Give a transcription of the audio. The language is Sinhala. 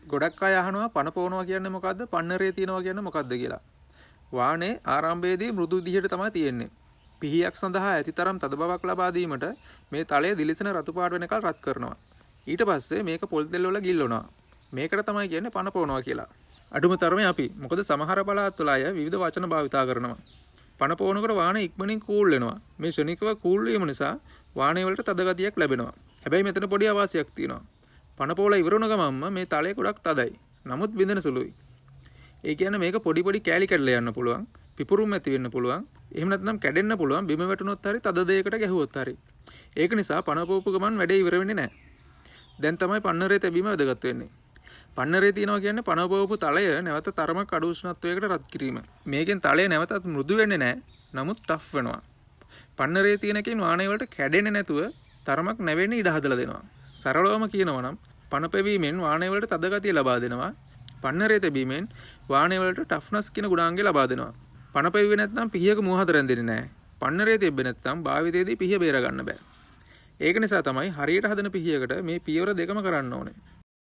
ගොඩක් අය අහනවා පණ පොවනවා කියන්නේ මොකද්ද? පන්නරේ තියනවා කියන්නේ මොකද්ද කියලා. වාහනේ ආරම්භයේදී මෘදු දිහයට තමයි තියෙන්නේ. පිහියක් සඳහා ඇතිතරම් තද බවක් ලබා දීමට මේ තලය දිලිසෙන රතු පාට වෙනකල් රත් කරනවා. ඊට පස්සේ මේක පොල් තෙල් වල ගිල්ලනවා. මේකට තමයි කියන්නේ පණ පොවනවා කියලා. අඩුම තරමේ අපි මොකද සමහර පළාත්වල අය විවිධ වචන භාවිතා කරනවා. පණ පොවනකොට වාහනේ ඉක්මනින් කූල් වෙනවා. මේ ශනිකව කූල් වීම නිසා වාහනේ වලට තද ගතියක් ලැබෙනවා. හැබැයි මෙතන පොඩි අවාසියක් තියෙනවා. පණ පොවලා ඉවර වුණ ගමන්ම මේ තලය ගොඩක් තදයි. නමුත් බින්දෙන සුළුයි. ඒ කියන්නේ මේක පොඩි පොඩි කෑලි කැඩලා යන්න පුළුවන්. පිපුරුම් ඇති වෙන්න පුළුවන්. එහෙම නැත්නම් කැඩෙන්න පුළුවන්. බිම වැටුනොත් හරි තද දෙයකට ගැහුවොත් හරි. ඒක නිසා පණ පොවපු ගමන් වැඩේ ඉවර වෙන්නේ නැහැ. දැන් තමයි පන්නරේ තැබීම වැදගත් වෙන්නේ. පන්නරේ තියනවා කියන්නේ පණ පොවපු තලය නැවත තරමක් අඩු උෂ්ණත්වයකට රත් කිරීම. මේකෙන් තලය නැවතත් මෘදු වෙන්නේ නැහැ. නමුත් ටෆ් වෙනවා. පන්නරේ තියෙන එකෙන් වාහනේ වලට කැඩෙන්නේ නැතුව තරමක් නැවෙන්න ඉඩ හදලා දෙනවා. සරලවම කියනවා නම් පණ පෙවීමෙන් වාහනේ වලට තද ගතිය ලබා දෙනවා. පන්නරේ තැබීමෙන් වාහනේ වලට ටෆ්නස් කියන ගුණාංගය ලබා දෙනවා. පණ පෙව්වේ නැත්නම් පිහියක මුවහත රැඳෙන්නේ නැහැ. පන්නරේ තිබ්බේ නැත්නම් භාවිතයේදී පිහිය බේර ගන්න බෑ. ඒක නිසා තමයි හරියට හදන පිහියකට මේ පියවර දෙකම කරන්න ඕනේ.